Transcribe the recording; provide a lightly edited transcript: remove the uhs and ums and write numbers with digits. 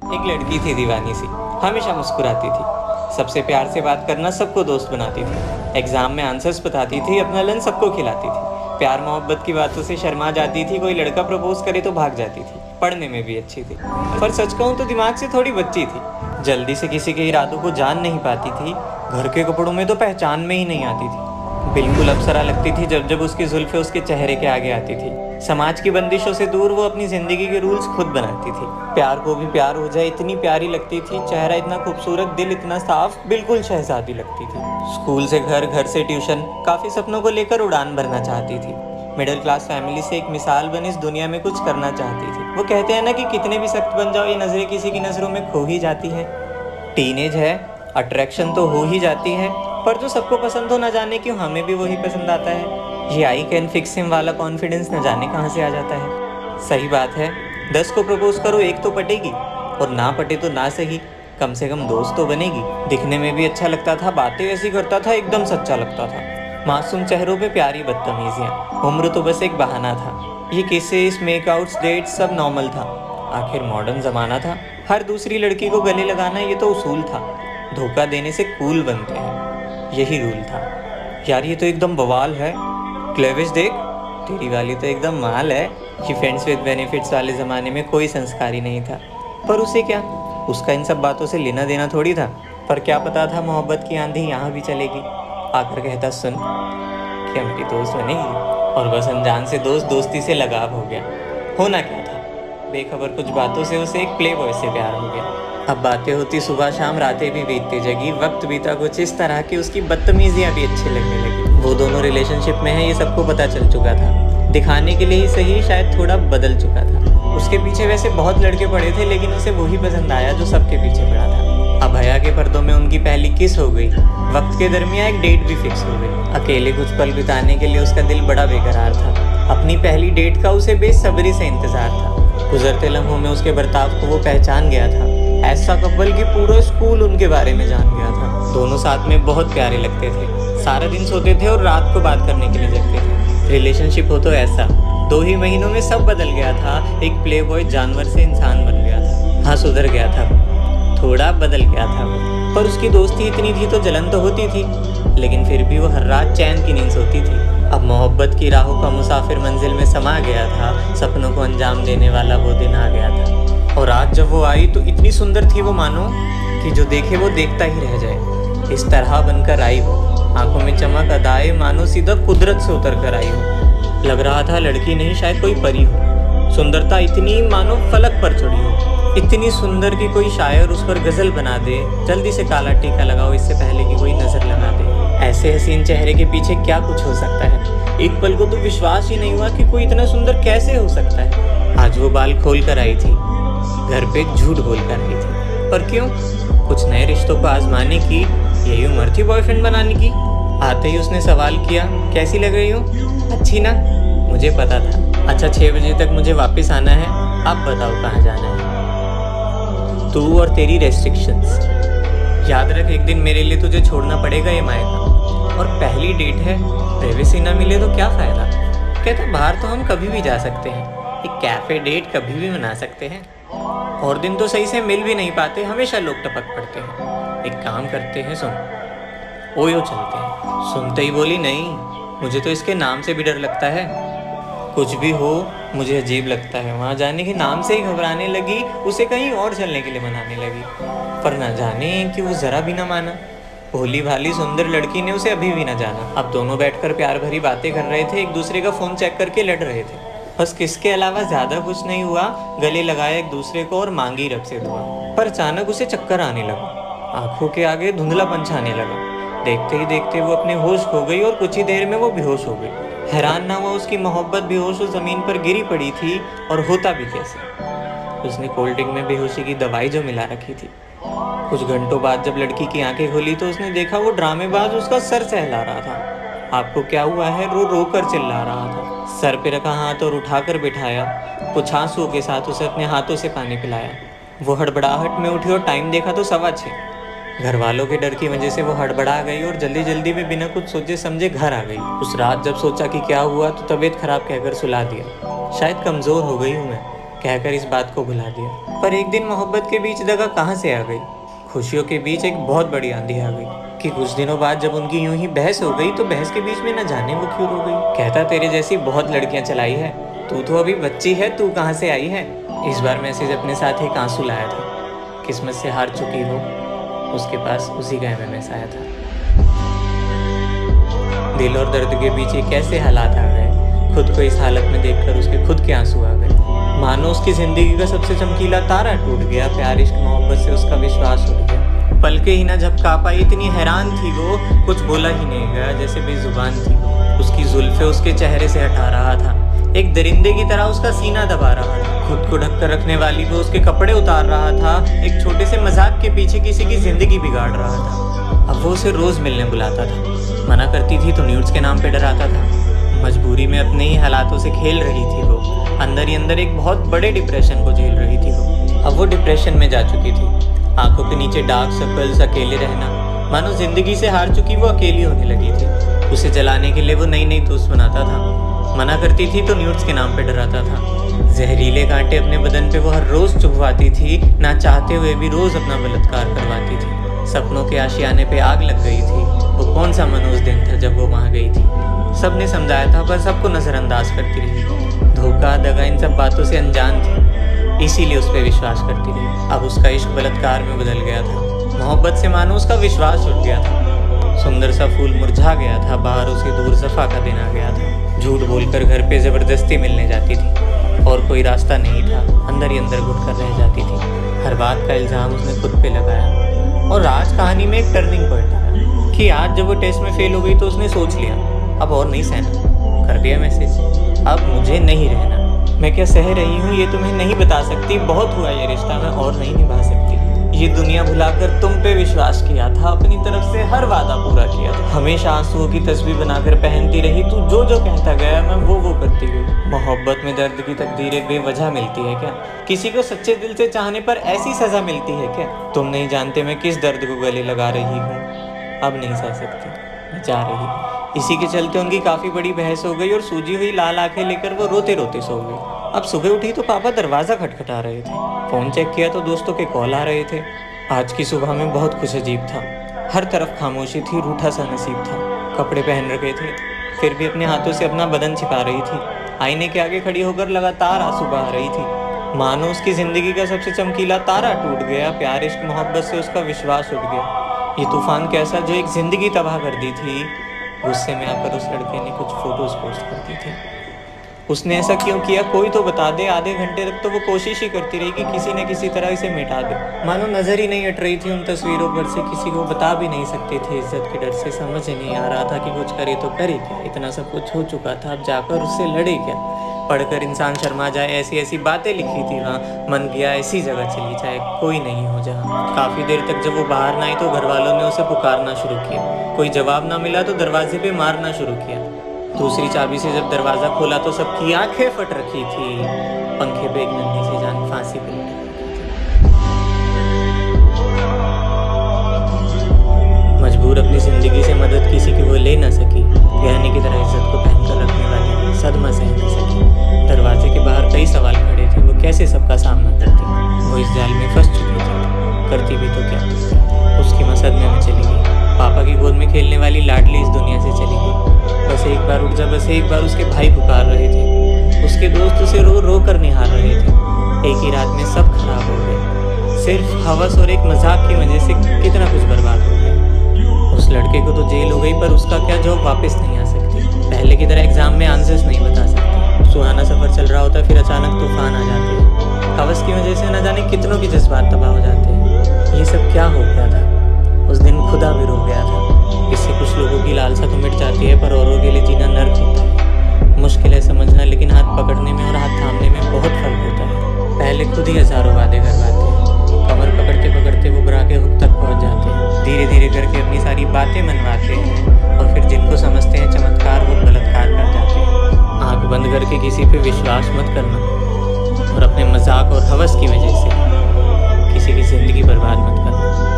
एक लड़की थी दीवानी सी, हमेशा मुस्कुराती थी, सबसे प्यार से बात करना, सबको दोस्त बनाती थी, एग्जाम में आंसर्स बताती थी, अपना लंच सबको खिलाती थी, प्यार मोहब्बत की बातों से शर्मा जाती थी, कोई लड़का प्रपोज करे तो भाग जाती थी, पढ़ने में भी अच्छी थी, पर सच कहूँ तो दिमाग से थोड़ी बच्ची थी, जल्दी से किसी के इरादों को जान नहीं पाती थी, घर के कपड़ों में तो पहचान में ही नहीं आती थी, बिल्कुल अप्सरा लगती थी जब जब उसकी जुल्फें उसके चेहरे के आगे आती थी। समाज की बंदिशों से दूर वो अपनी जिंदगी के रूल्स खुद बनाती थी। प्यार को भी प्यार हो जाए इतनी प्यारी लगती थी, चेहरा इतना खूबसूरत, दिल इतना साफ, बिल्कुल शहजादी लगती थी। स्कूल से घर, घर से ट्यूशन, काफी सपनों को लेकर उड़ान भरना चाहती थी। मिडिल क्लास फैमिली से एक मिसाल बन इस दुनिया में कुछ करना चाहती थी। वो कहते हैं ना कि कितने भी सख्त बन जाओ, ये नजरें किसी की नजरों में खो ही जाती है। टीनेज है, अट्रैक्शन तो हो ही जाती है, पर जो सबको पसंद हो, न जाने क्यों हमें भी वही पसंद आता है। ये आई कैन फिक्स हिम वाला कॉन्फिडेंस न जाने कहाँ से आ जाता है। सही बात है, 10 को प्रपोज करो, एक तो पटेगी, और ना पटे तो ना सही, कम से कम दोस्त तो बनेगी। दिखने में भी अच्छा लगता था, बातें ऐसी करता था, एकदम सच्चा लगता था। मासूम चेहरों पे प्यारी बदतमीजियाँ, उम्र तो बस एक बहाना था। ये किसेस, मेकआउट्स, डेट्स सब नॉर्मल था। आखिर मॉडर्न जमाना था, हर दूसरी लड़की को गले लगाना ये तो उसूल था। धोखा देने से कूल बनते हैं, यही रूल था। यार ये तो एकदम बवाल है, क्लेविश देख, तेरी वाली तो एकदम माल है। ये फ्रेंड्स विद बेनिफिट्स वाले ज़माने में कोई संस्कार ही नहीं था, पर उसे क्या, उसका इन सब बातों से लेना देना थोड़ी था। पर क्या पता था मोहब्बत की आंधी यहाँ भी चलेगी। आकर कहता, सुन, क्या मेरी दोस्त बनेगी? और बस अनजान से दोस्त, दोस्ती से लगाव हो गया। होना क्या था, बेखबर कुछ बातों से उसे एक प्ले बॉय से प्यार हो गया। अब बातें होती सुबह शाम, रातें भी बीतती जगी, वक्त बीता कुछ इस तरह कि उसकी बदतमीजियाँ भी अच्छी लगने लगी। वो दोनों रिलेशनशिप में है, ये सबको पता चल चुका था। दिखाने के लिए ही सही, शायद थोड़ा बदल चुका था। उसके पीछे वैसे बहुत लड़के पड़े थे, लेकिन उसे वही पसंद आया जो सबके पीछे पड़ा था। अब हया के पर्दों में उनकी पहली किस हो गई, वक्त के दरमियान एक डेट भी फिक्स हो गई। अकेले कुछ पल बिताने के लिए उसका दिल बड़ा बेकरार था। अपनी पहली डेट का उसे बेसब्री से इंतजार था। गुजरते लम्हों में उसके बर्ताव को वो पहचान गया था। ऐसा कपल कि पूरा स्कूल उनके बारे में जान गया था। दोनों साथ में बहुत प्यारे लगते थे, सारा दिन सोते थे और रात को बात करने के लिए जगते थे। रिलेशनशिप हो तो ऐसा, 2 ही महीनों में सब बदल गया था। एक प्ले बॉय जानवर से इंसान बन गया था। हाँ, सुधर गया था, थोड़ा बदल गया था, पर उसकी दोस्ती इतनी थी तो जलन तो होती थी, लेकिन फिर भी वो हर रात चैन की नींद सोती थी। अब मोहब्बत की राहों का मुसाफिर मंजिल में समा गया था। सपनों को अंजाम देने वाला वो दिन आ गया था। और आज जब वो आई तो इतनी सुंदर थी वो, मानो कि जो देखे वो देखता ही रह जाए। इस तरह बनकर आई वो, आंखों में चमक अदाए, मानो सीधा कुदरत से उतर कर आई हो। लग रहा था लड़की नहीं, शायद कोई परी हो। सुंदरता इतनी मानो फलक पर चढ़ी हो, इतनी सुंदर कि कोई शायर उस पर गजल बना दे। जल्दी से काला टीका लगाओ इससे पहले कि कोई नजर लगा दे। ऐसे हसीन चेहरे के पीछे क्या कुछ हो सकता है। एक पल को तो विश्वास ही नहीं हुआ कि कोई इतना सुंदर कैसे हो सकता है। आज वो बाल खोल कर आई थी, घर पे झूठ बोल कर आई थी, पर क्यों? कुछ नए रिश्तों को आजमाने की यही उम्र थी बॉयफ्रेंड बनाने की। आते ही उसने सवाल किया, कैसी लग रही हूँ? अच्छी ना? मुझे पता था। अच्छा, 6 बजे तक मुझे वापस आना है, आप बताओ कहाँ जाना है? तू और तेरी रेस्ट्रिक्शंस। याद रख, एक दिन मेरे लिए तुझे छोड़ना पड़ेगा ये मायका। और पहली डेट है, प्राइवेसी ना मिले तो क्या फ़ायदा? कहता, बाहर तो हम कभी भी जा सकते हैं, एक कैफ़े डेट कभी भी मना सकते हैं। और दिन तो सही से मिल भी नहीं पाते, हमेशा लोग टपक पड़ते हैं। एक काम करते हैं, सुन, ओयो चलते हैं। सुनते ही बोली, नहीं, मुझे तो इसके नाम से भी डर लगता है। कुछ भी हो, मुझे अजीब लगता है। वहाँ जाने के नाम से ही घबराने लगी, उसे कहीं और चलने के लिए मनाने लगी। पर न जाने कि वो ज़रा भी ना माना। भोली भाली सुंदर लड़की ने उसे अभी भी न जाना। अब दोनों बैठकर प्यार भरी बातें कर रहे थे, एक दूसरे का फ़ोन चेक करके लड़ रहे थे। बस किसके अलावा ज़्यादा कुछ नहीं हुआ। गले लगाया एक दूसरे को और मांगी रब से दुआ। पर अचानक उसे चक्कर आने लगा, आंखों के आगे धुंधलापन छाने लगा। देखते ही देखते वो अपने होश खो गई और कुछ ही देर में वो बेहोश हो गई। हैरान ना हुआ, उसकी मोहब्बत बेहोश हो ज़मीन पर गिरी पड़ी थी। और होता भी कैसे? उसने कोल्ड ड्रिंक में बेहोशी की दवाई जो मिला रखी थी। कुछ घंटों बाद जब लड़की की आंखें खुली तो उसने देखा वो ड्रामेबाज उसका सर सहला रहा था। आपको क्या हुआ है? रो रो कर चिल्ला रहा था। सर पे रखा हाथ और उठाकर बिठाया। कुछ आंसुओं के साथ उसे अपने हाथों से पानी पिलाया। वो हड़बड़ाहट में उठी और टाइम देखा तो 6:15। घर वालों के डर की वजह से वो हड़बड़ा गई और जल्दी जल्दी में बिना कुछ सोचे समझे घर आ गई। उस रात जब सोचा कि क्या हुआ तो तबीयत खराब कहकर सुला दिया। शायद कमज़ोर हो गई हूँ मैं, कहकर इस बात को भुला दिया। पर एक दिन मोहब्बत के बीच दगा कहाँ से आ गई। खुशियों के बीच एक बहुत बड़ी आंधी आ गई कि कुछ दिनों बाद जब उनकी यूं ही बहस हो गई तो बहस के बीच में न जाने वो क्यों रो गई। कहता तेरे जैसी बहुत लड़कियां चलाई है, तू तो अभी बच्ची है, तू कहाँ से आई है। इस बार मैसेज अपने साथ एक आंसू लाया था। किस्मत से हार चुकी हो, उसके पास उसी का MMS आया था। दिल और दर्द के बीच ये कैसे हालात आ गए। खुद को इस हालत में देखकर उसके खुद के आंसू आ गए। मानो उसकी जिंदगी का सबसे चमकीला तारा टूट गया। प्यार इश्क मोहब्बत से उसका विश्वास उठ गया। पलके ही ना झपका पाई, इतनी हैरान थी वो, कुछ बोला ही नहीं गया, जैसे बेजुबान थी वो। उसकी जुल्फे उसके चेहरे से हटा रहा था, एक दरिंदे की तरह उसका सीना दबा रहा था। खुद को ढककर रखने वाली वो उसके कपड़े उतार रहा था, एक छोटे से मजाक के पीछे किसी की जिंदगी बिगाड़ रहा था। अब वो उसे रोज मिलने बुलाता था, मना करती थी तो न्यूड्स के नाम पे डराता था। मजबूरी में अपने ही हालातों से खेल रही थी वो, अंदर ही अंदर एक बहुत बड़े डिप्रेशन को झेल रही थी वो। अब वो डिप्रेशन में जा चुकी थी, आंखों के नीचे डार्क सर्कल्स, अकेले रहना, मानो जिंदगी से हार चुकी वो अकेली होने लगी थी। उसे जलाने के लिए वो नई नई दोस्त बनाता था, मना करती थी तो न्यूड्स के नाम पे डराता था। जहरीले कांटे अपने बदन पे वो हर रोज चुभवाती थी, ना चाहते हुए भी रोज अपना बलात्कार करवाती थी। सपनों के आशियाने पे आग लग गई थी। वो कौन सा मनोज दिन था जब वो वहाँ गई थी। सबने समझाया था पर सबको नजरअंदाज करती रही। धोखा दगा इन सब बातों से अनजान थी, इसीलिए उस पर विश्वास करती रही। अब उसका इश्क बलात्कार में बदल गया था। मोहब्बत से मानो उसका विश्वास उठ गया था। सुंदर सा फूल मुरझा गया था, बाहर उसे दूर सफा का दिन आ गया था। झूठ बोलकर घर पे जबरदस्ती मिलने जाती थी और कोई रास्ता नहीं था, अंदर ही अंदर घुट कर रह जाती थी। हर बात का इल्जाम उसने खुद पे लगाया। और आज कहानी में एक टर्निंग पॉइंट आया कि आज जब वो टेस्ट में फेल हो गई तो उसने सोच लिया अब और नहीं सहना। कर दिया मैसेज, अब मुझे नहीं रहना। मैं क्या सह रही हूँ ये तुम्हें नहीं बता सकती। बहुत हुआ ये रिश्ता, मैं और नहीं निभा सकती। ये दुनिया भुलाकर तुम पे विश्वास किया था, अपनी तरफ से हर वादा पूरा किया था। हमेशा आंसुओं की तस्वीर बनाकर पहनती रही, तू जो जो कहता गया मैं वो करती गई। मोहब्बत में दर्द की तकदीरें बेवजह मिलती है क्या? किसी को सच्चे दिल से चाहने पर ऐसी सजा मिलती है क्या? तुम नहीं जानते मैं किस दर्द को गले लगा रही हूँ। अब नहीं सह सकती, मैं जा रही। इसी के चलते उनकी काफ़ी बड़ी बहस हो गई और सूजी हुई लाल आंखें लेकर वो रोते रोते सो गई। अब सुबह उठी तो पापा दरवाज़ा खटखटा रहे थे। फ़ोन चेक किया तो दोस्तों के कॉल आ रहे थे। आज की सुबह में बहुत कुछ अजीब था। हर तरफ खामोशी थी, रूठा सा नसीब था। कपड़े पहन रखे थे, फिर भी अपने हाथों से अपना बदन छिपा रही थी। आईने के आगे खड़ी होकर लगातार आंसू बहा रही थी। मानो उसकी ज़िंदगी का सबसे चमकीला तारा टूट गया। प्यार इश्क मोहब्बत से उसका विश्वास उठ गया। ये तूफान कैसा जो एक ज़िंदगी तबाह कर दी थी। गुस्से में आकर उस लड़के ने कुछ फ़ोटोज़ पोस्ट कर दी थी। उसने ऐसा क्यों किया कोई तो बता दे। आधे घंटे तक तो वो कोशिश ही करती रही कि किसी न किसी तरह इसे मिटा दे। मानो नज़र ही नहीं हट रही थी उन तस्वीरों पर से। किसी को बता भी नहीं सकती थी इज्जत के डर से। समझ ही नहीं आ रहा था कि कुछ करे तो करे क्या। इतना सब कुछ हो चुका था, अब जाकर उससे लड़े क्या। पढ़कर इंसान शर्मा जाए, ऐसी ऐसी बातें लिखी थी वहाँ। मन किया ऐसी जगह चली जाए, कोई नहीं हो जहाँ। काफ़ी देर तक जब वो बाहर ना आई तो घर वालों ने उसे पुकारना शुरू किया। कोई जवाब ना मिला तो दरवाजे पे मारना शुरू किया। दूसरी चाबी से जब दरवाज़ा खोला तो सबकी आंखें फट रखी थी। पंखे पे एक नन्ही सी जान फांसी पे लटक रखी थी। मजबूर अपनी ज़िंदगी से मदद किसी की वो ले ना सकी। गहने की तरह इज्जत को पहन कर रखने वाली सदमा सह नहीं सकी। दरवाजे के बाहर कई सवाल खड़े थे, वो कैसे सबका सामना करती। वो इस जाल में फंस चुकी थी, करती भी तो क्या करती। उसकी मां सदमे में चली गई। पापा की गोद में खेलने वाली लाडली इस दुनिया से चली गई। बस एक बार उठ जा, बस एक बार उसके भाई पुकार रहे थे। उसके दोस्त उसे रो रो कर निहार रहे थे। एक ही रात में सब खराब हो गए। सिर्फ हवस और एक मजाक की वजह से कितना कुछ बर्बाद हो गया। उस लड़के को तो जेल हो गई, पर उसका क्या जॉब वापस नहीं आ सकती। पहले की तरह एग्जाम में आंसर्स नहीं बता सकती। सुहाना सफ़र चल रहा होता, फिर अचानक तूफान आ जाते हैं। हवस की वजह से न जाने कितनों के जज्बात तबाह हो जाते हैं। ये सब क्या हो गया था? उस दिन खुदा भी रो गया था। इससे कुछ लोगों की लालसा तो मिट जाती है, पर औरों के लिए जीना नर्क होता है। मुश्किल है समझना, लेकिन हाथ पकड़ने में और हाथ थामने में बहुत फर्क होता है। पहले खुद ही हज़ारों वादे करवाते हैं, कमर पकड़ते पकड़ते वो बुरा के हुक तक पहुंच जाते हैं। धीरे धीरे करके अपनी सारी बातें मनवाते हैं, और फिर जिनको समझते हैं चमत्कार वो बलात्कार कर जाते हैं। आँख बंद करके किसी पे विश्वास मत करना, और अपने मजाक और हवस की वजह से किसी की ज़िंदगी बर्बाद मत करना।